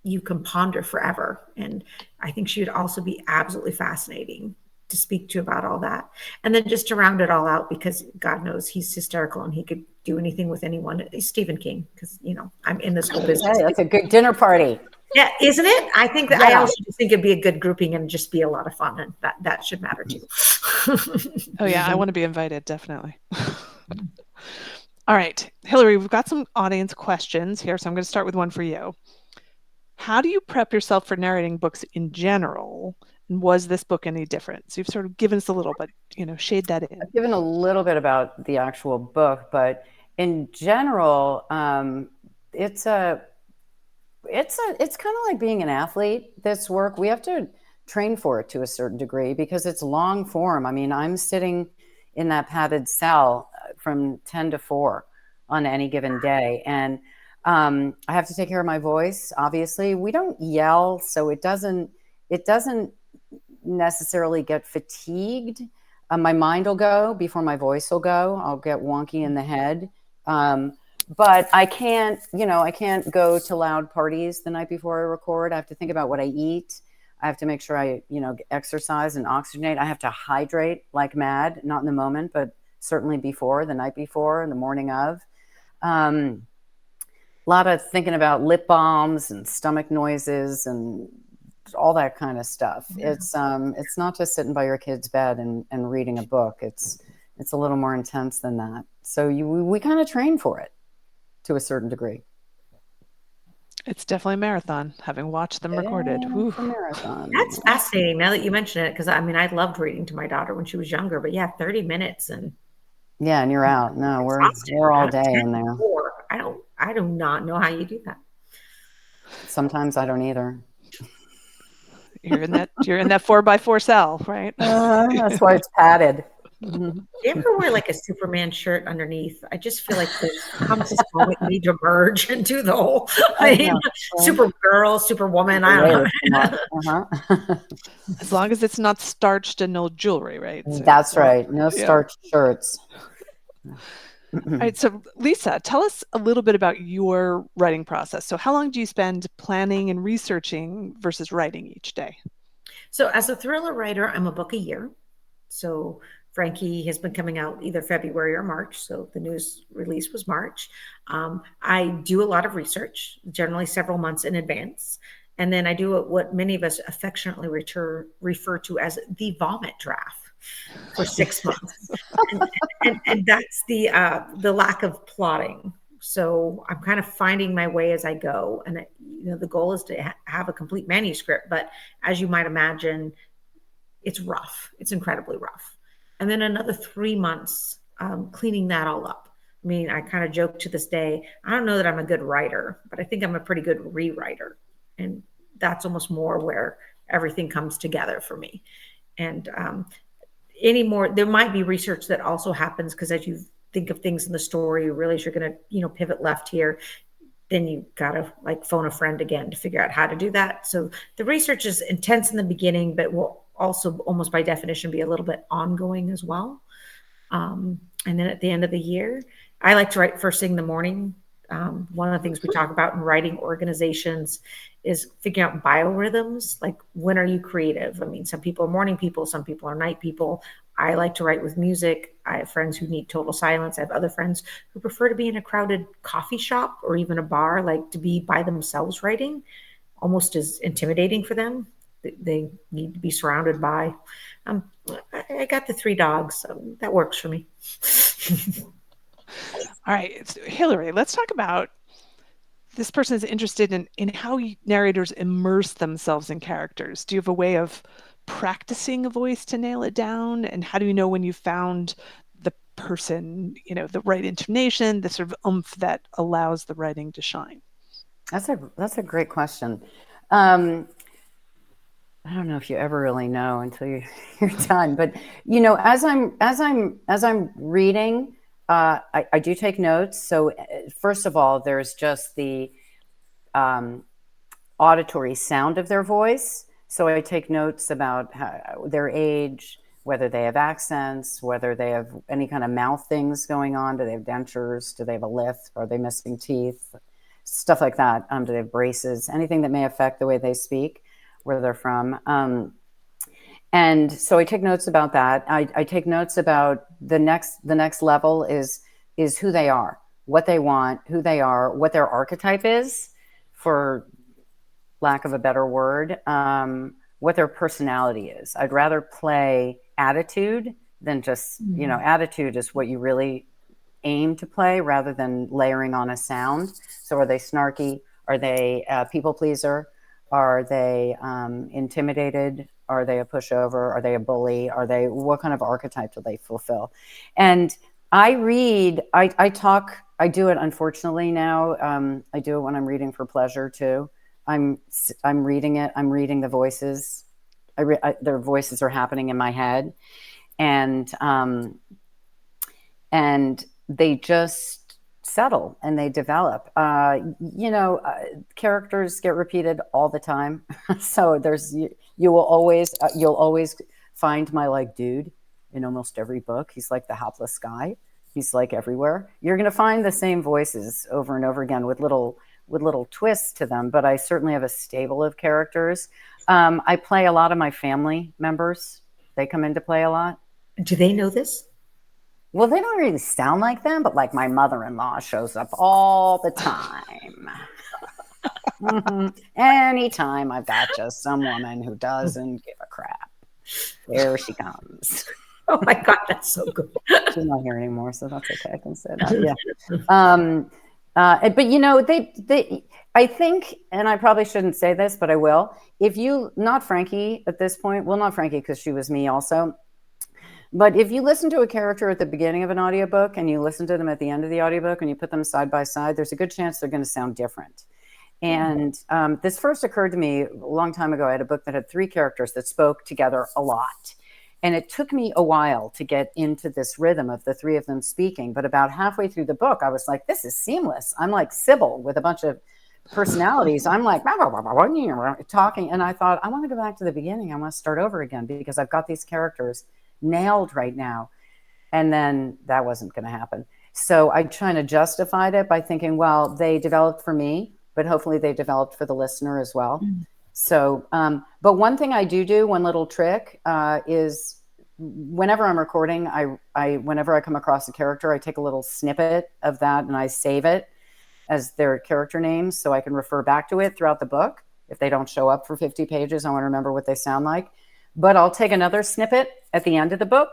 you can ponder forever. And I think she would also be absolutely fascinating to speak to about all that. And then just to round it all out, because God knows he's hysterical and he could do anything with anyone, Stephen King, because, you know, I'm in this whole business. Hey, that's a good dinner party. Yeah, isn't it? I think that I Yeah. also just think it'd be a good grouping and just be a lot of fun, and that should matter too. Oh yeah, I want to be invited, definitely. All right, Hillary, we've got some audience questions here, so I'm going to start with one for you. How do you prep yourself for narrating books in general? And was this book any different? So you've sort of given us a little, but shade that in. I've given a little bit about the actual book, but in general, it's kind of like being an athlete. This work, we have to train for it to a certain degree because it's long form. I mean, I'm sitting in that padded cell from 10 to 4 on any given day. And I have to take care of my voice. Obviously, we don't yell, so it doesn't necessarily get fatigued. My mind will go before my voice will go. I'll get wonky in the head. But I can't go to loud parties the night before I record. I have to think about what I eat. I have to make sure I, exercise and oxygenate. I have to hydrate like mad, not in the moment, but certainly before, the night before, and the morning of. A lot of thinking about lip balms and stomach noises and all that kind of stuff. Yeah. It's not just sitting by your kid's bed and reading a book. It's a little more intense than that. So we kind of train for it to a certain degree. It's definitely a marathon, having watched them recorded. It's a marathon. That's fascinating now that you mention it, because I mean, I loved reading to my daughter when she was younger, but yeah, 30 minutes and Yeah, and you're out. No, exhausted. we're all day in there. I do not know how you do that. Sometimes I don't either. You're in that 4x4 cell, right? That's why it's padded. Mm-hmm. Do you ever wear like a Superman shirt underneath? I just feel like there comes this moment you need to merge into the whole thing. Supergirl, Superwoman. I don't know. Uh-huh. As long as it's not starched and no jewelry, right? So, That's right. No starched shirts. All right. So, Lisa, tell us a little bit about your writing process. So, how long do you spend planning and researching versus writing each day? So, as a thriller writer, I'm a book a year. So, Frankie has been coming out either February or March. So, the news release was March. I do a lot of research, generally several months in advance. And then I do what many of us affectionately refer to as the vomit draft for 6 months. And that's the lack of plotting. So I'm kind of finding my way as I go. And the goal is to have a complete manuscript. But as you might imagine, it's rough. It's incredibly rough. And then another 3 months cleaning that all up. I mean, I kind of joke to this day, I don't know that I'm a good writer, but I think I'm a pretty good rewriter. And that's almost more where everything comes together for me. And there might be research that also happens because as you think of things in the story, you realize you're going to, pivot left here. Then you got to like phone a friend again to figure out how to do that. So the research is intense in the beginning, but will also almost by definition be a little bit ongoing as well. And then at the end of the year, I like to write first thing in the morning. One of the things we talk about in writing organizations is figuring out biorhythms. Like, when are you creative? I mean, some people are morning people, some people are night people. I like to write with music. I have friends who need total silence. I have other friends who prefer to be in a crowded coffee shop or even a bar, like to be by themselves writing, almost as intimidating for them. They need to be surrounded by. I got the 3 dogs, so that works for me. All right, so Hillary, let's talk about this person is interested in how narrators immerse themselves in characters. Do you have a way of practicing a voice to nail it down? And how do you know when you found the person, the right intonation, the sort of oomph that allows the writing to shine? That's a great question. I don't know if you ever really know until you're done. But as I'm reading, I do take notes. So first of all, there's just the auditory sound of their voice. So I take notes about their age, whether they have accents, whether they have any kind of mouth things going on. Do they have dentures? Do they have a lisp? Are they missing teeth? Stuff like that. Do they have braces? Anything that may affect the way they speak, where they're from. And so I take notes about that. I take notes about the next level is who they are, what they want, who they are, what their archetype is, for lack of a better word, what their personality is. I'd rather play attitude than just, attitude is what you really aim to play rather than layering on a sound. So are they snarky? Are they a people pleaser? Are they intimidated? Are they a pushover? Are they a bully? What kind of archetype do they fulfill? And I read, I talk, I do it unfortunately now. I do it when I'm reading for pleasure too. I'm reading it. I'm reading the voices. Their voices are happening in my head, and they just settle and they develop. Characters get repeated all the time, so you'll always find my dude in almost every book. He's like the hapless guy. He's like everywhere. You're going to find the same voices over and over again with little twists to them, but I certainly have a stable of characters. I play a lot of my family members. They come into play a lot. Do they know this? Well, they don't really sound like them, but like my mother-in-law shows up all the time. Anytime I've got just some woman who doesn't give a crap, there she comes. Oh my God, that's so good. She's not here anymore, so that's okay. I can say that. Yeah. But I think, and I probably shouldn't say this, but I will. Not Frankie at this point, well, not Frankie because she was me also. But if you listen to a character at the beginning of an audiobook and you listen to them at the end of the audiobook and you put them side by side, there's a good chance they're going to sound different. And this first occurred to me a long time ago. I had a book that had 3 characters that spoke together a lot. And it took me a while to get into this rhythm of the 3 of them speaking. But about halfway through the book, I was like, this is seamless. I'm like Sybil with a bunch of personalities. I'm like talking. And I thought, I want to go back to the beginning. I want to start over again because I've got these characters nailed right now. And then that wasn't going to happen. So I kind of justified it by thinking, well, they developed for me, but hopefully they developed for the listener as well. So, but one thing I do, one little trick, is whenever I'm recording, whenever I come across a character, I take a little snippet of that and I save it as their character names so I can refer back to it throughout the book. If they don't show up for 50 pages, I want to remember what they sound like. But I'll take another snippet at the end of the book.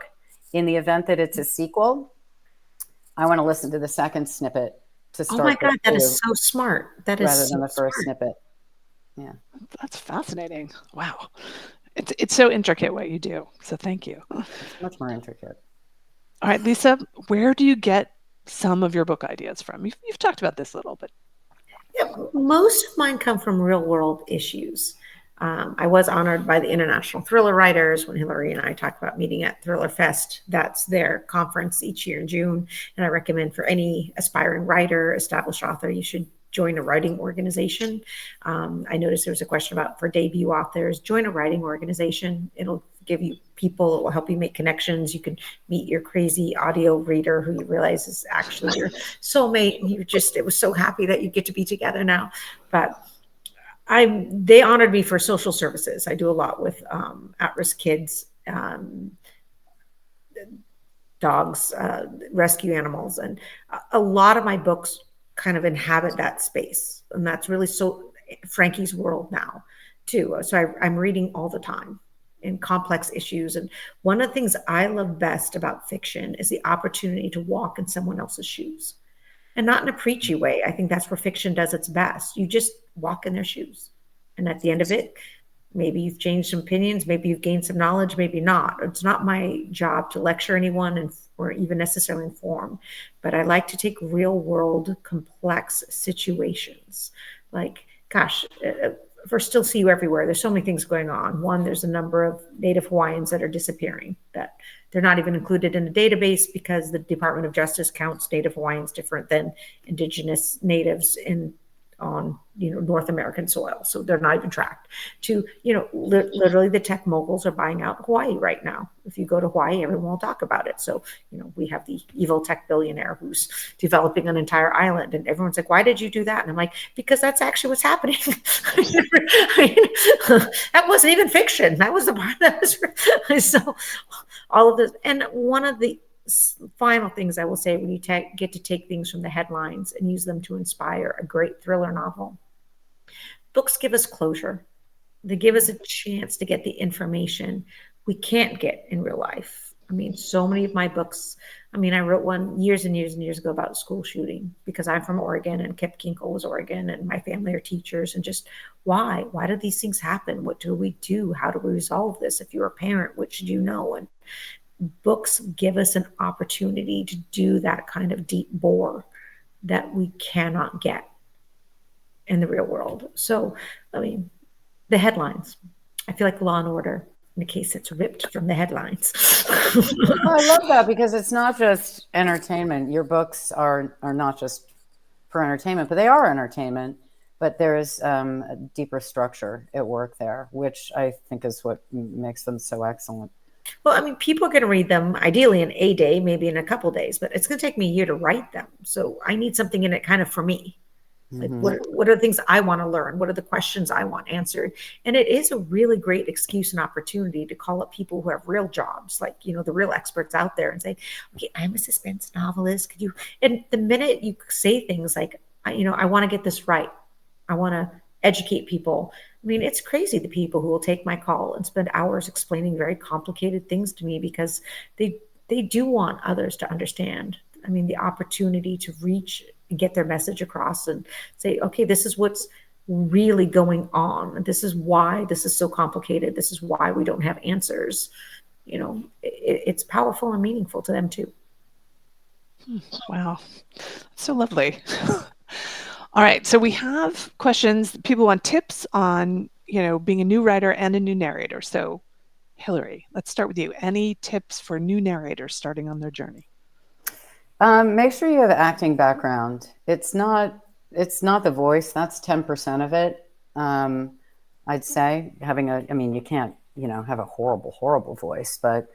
In the event that it's a sequel, I want to listen to the second snippet to start. Oh my God, that is so smart. That is rather than the first snippet. Yeah. That's fascinating. Wow. It's so intricate what you do. So thank you. It's much more intricate. All right, Lisa, where do you get some of your book ideas from? You've talked about this a little bit. Yeah, most of mine come from real world issues. I was honored by the International Thriller Writers when Hillary and I talked about meeting at Thriller Fest. That's their conference each year in June. And I recommend for any aspiring writer, established author, you should join a writing organization. I noticed there was a question about for debut authors, join a writing organization. It'll give you people, it will help you make connections. You can meet your crazy audio reader who you realize is actually your soulmate. And it was so happy that you get to be together now. But they honored me for social services. I do a lot with at-risk kids, dogs, rescue animals. And a lot of my books kind of inhabit that space. And that's really so Frankie's world now too. So I'm reading all the time in complex issues. And one of the things I love best about fiction is the opportunity to walk in someone else's shoes. And not in a preachy way. I think that's where fiction does its best. You just walk in their shoes. And at the end of it, maybe you've changed some opinions, maybe you've gained some knowledge, maybe not. It's not my job to lecture anyone or even necessarily inform. But I like to take real world complex situations. Like, gosh, for Still See You Everywhere, there's so many things going on. One, there's a number of Native Hawaiians that are disappearing, that they're not even included in a database because the Department of Justice counts Native Hawaiians different than Indigenous natives in on, North American soil. So they're not even tracked. To, literally the tech moguls are buying out Hawaii right now. If you go to Hawaii, everyone will talk about it. So, we have the evil tech billionaire who's developing an entire island, and everyone's like, why did you do that? And I'm like, because that's actually what's happening. That wasn't even fiction. That was the part that was, so all of this. And one of the final things I will say, when you get to take things from the headlines and use them to inspire a great thriller novel, books give us closure. They give us a chance to get the information we can't get in real life. I mean, so many of my books, I wrote one years and years and years ago about school shooting, because I'm from Oregon and Kip Kinkle was Oregon, and my family are teachers, and just why do these things happen? What do we do? How do we resolve this? If you're a parent, what should you know? And books give us an opportunity to do that kind of deep bore that we cannot get in the real world. So, the headlines, I feel like Law and Order, in a case it's ripped from the headlines. I love that, because it's not just entertainment. Your books are not just for entertainment, but they are entertainment. But there is a deeper structure at work there, which I think is what makes them so excellent. Well, people are going to read them ideally in a day, maybe in a couple of days, but it's going to take me a year to write them. So I need something in it kind of for me. Like, what are the things I want to learn? What are the questions I want answered? And it is a really great excuse and opportunity to call up people who have real jobs, like, the real experts out there, and say, okay, I'm a suspense novelist. Could you, and the minute you say things like, I want to get this right, I want to educate people. It's crazy, the people who will take my call and spend hours explaining very complicated things to me, because they do want others to understand. The opportunity to reach and get their message across and say, okay, this is what's really going on. This is why this is so complicated. This is why we don't have answers. It's powerful and meaningful to them too. Wow. So lovely. All right. So we have questions. People want tips on, being a new writer and a new narrator. So Hillary, let's start with you. Any tips for new narrators starting on their journey? Make sure you have acting background. It's not the voice. That's 10% of it. I'd say having you can't, have a horrible voice, but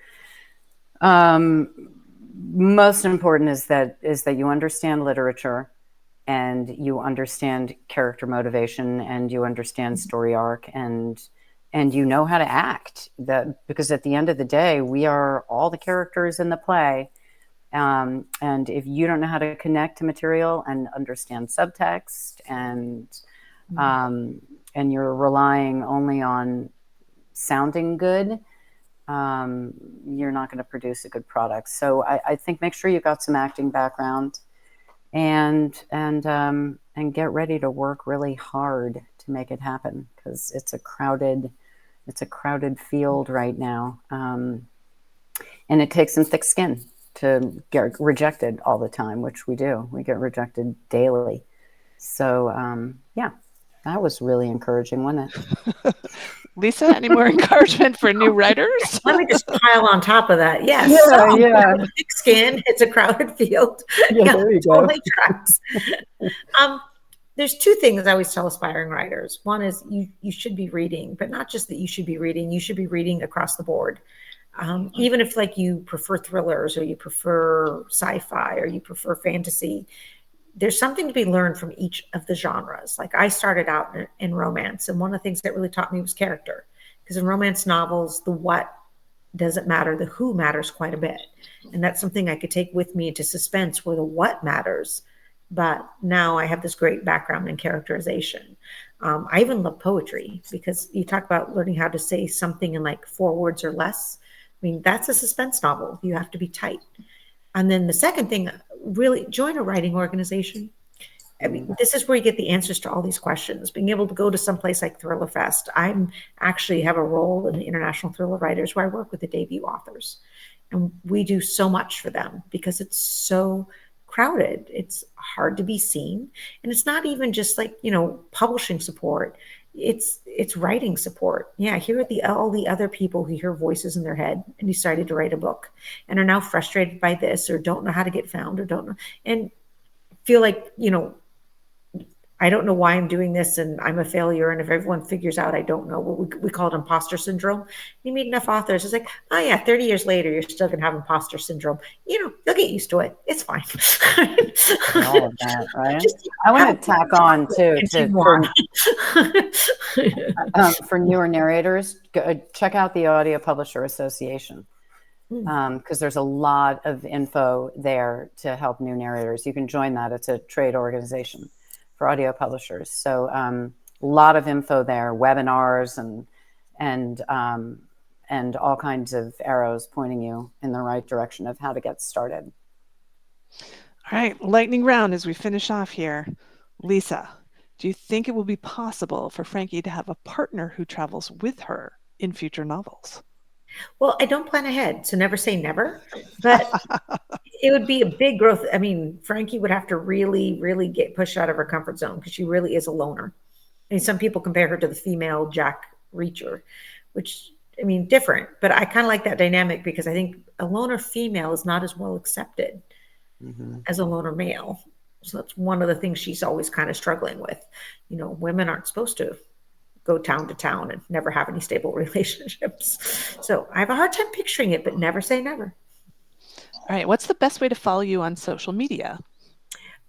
most important is that you understand literature, and you understand character motivation, and you understand story arc, and you know how to act. Because at the end of the day, we are all the characters in the play. And if you don't know how to connect to material and understand subtext, and you're relying only on sounding good, you're not going to produce a good product. So I think make sure you've got some acting background, and get ready to work really hard to make it happen, because it's a crowded field right now, and it takes some thick skin to get rejected all the time, which we do. We get rejected daily. So yeah, that was really encouraging, wasn't it? Lisa, any more encouragement for new writers? Let me just pile on top of that. Yes. Yeah. Thick skin. It's a crowded field. Yeah, there you totally go. tracks. There's two things I always tell aspiring writers. One is you should be reading, but not just that you should be reading across the board. Even if you prefer thrillers, or you prefer sci-fi, or you prefer fantasy, there's something to be learned from each of the genres. Like, I started out in romance, and one of the things that really taught me was character, because in romance novels, the what doesn't matter, the who matters quite a bit. And that's something I could take with me into suspense, where the what matters. But now I have this great background in characterization. I even love poetry, because you talk about learning how to say something in 4 words or less. That's a suspense novel. You have to be tight. And then the second thing, really join a writing organization. This is where you get the answers to all these questions. Being able to go to some place like Thriller Fest. I'm actually have a role in the International Thriller Writers, where I work with the debut authors. And we do so much for them, because it's so crowded. It's hard to be seen. And it's not even just publishing support. It's writing support. Yeah, here are all the other people who hear voices in their head and decided to write a book, and are now frustrated by this, or don't know how to get found, or don't know, and feel like I don't know why I'm doing this and I'm a failure. And if everyone figures out I don't know, what we call it imposter syndrome. You meet enough authors, it's like, oh yeah, 30 years later, you're still going to have imposter syndrome. You'll get used to it. It's fine. All of that, right? Just I want have to tack on too to continue on. for newer narrators. Check out the Audio Publisher Association because there's a lot of info there to help new narrators. You can join that. It's a trade organization for audio publishers. So a lot of info there, webinars and all kinds of arrows pointing you in the right direction of how to get started. All right, lightning round as we finish off here. Lisa, do you think it will be possible for Frankie to have a partner who travels with her in future novels? Well, I don't plan ahead, so never say never. But it would be a big growth. I mean, Frankie would have to really, really get pushed out of her comfort zone because she really is a loner. I mean, some people compare her to the female Jack Reacher, which, I mean, different. But I kind of like that dynamic because I think a loner female is not as well accepted as a loner male. So that's one of the things she's always kind of struggling with. Women aren't supposed to go town to town and never have any stable relationships. So I have a hard time picturing it, but never say never. All right, what's the best way to follow you on social media?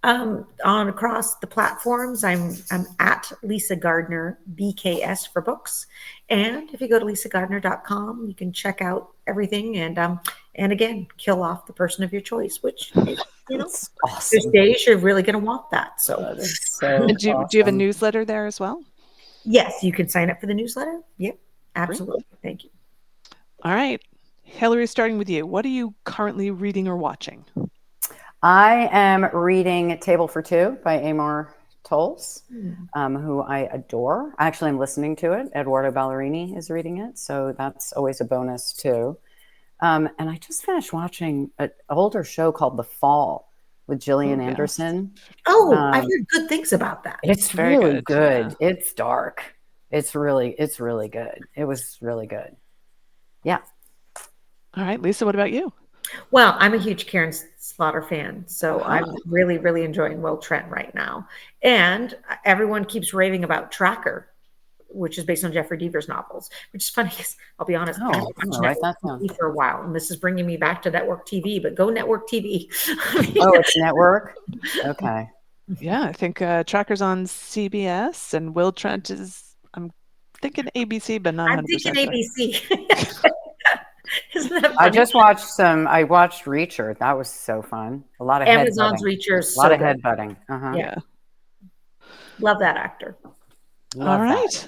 On across the platforms, I'm at Lisa Gardner BKS for books, and if you go to lisagardner.com, you can check out everything and again kill off the person of your choice, which It's awesome. there's days you're really going to want that. So, That is so And do you have a newsletter there as well? yes, you can sign up for the newsletter. Yep, absolutely. Great. Thank you. All right, Hillary, starting with you. What are you currently reading or watching? I am reading Table for Two by Amor Tolls, who I adore. Actually, I'm listening to it. Eduardo Ballerini is reading it, so that's always a bonus too. And I just finished watching an older show called The Fall with Gillian Anderson. Oh, I've heard good things about that. It's very really good. Yeah. It's dark. It's really good. It was really good. Yeah. All right, Lisa, what about you? Well, I'm a huge Karen Slaughter fan, so I'm really, really enjoying Will Trent right now. And everyone keeps raving about Tracker, which is based on Jeffrey Deaver's novels, which is funny because I'll be honest, I haven't watched network TV for a while, and this is bringing me back to network TV, but go network TV. Oh, it's network? Okay. Yeah, I think Tracker's on CBS, and Will Trent is, I'm thinking ABC, but not 100%. I'm thinking ABC. Isn't that funny? I watched Reacher. That was so fun. A lot of Amazon's head-butting. Reacher. A lot of head-butting. Yeah. Love that actor. All right.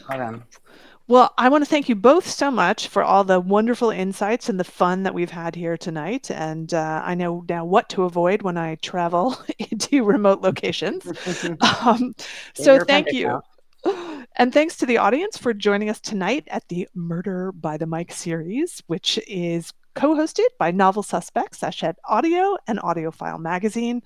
Well, I want to thank you both so much for all the wonderful insights and the fun that we've had here tonight. And I know now what to avoid when I travel into remote locations. So thank you. And thanks to the audience for joining us tonight at the Murder by the Mic series, which is co-hosted by Novel Suspects, Sachet Audio, and Audiophile Magazine.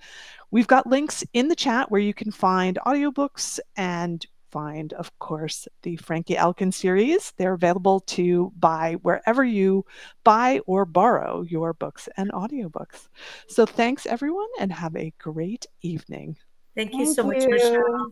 We've got links in the chat where you can find audiobooks and find, of course, the Frankie Elkin series. They're available to buy wherever you buy or borrow your books and audiobooks. So thanks, everyone, and have a great evening. Thank you so much, Michelle.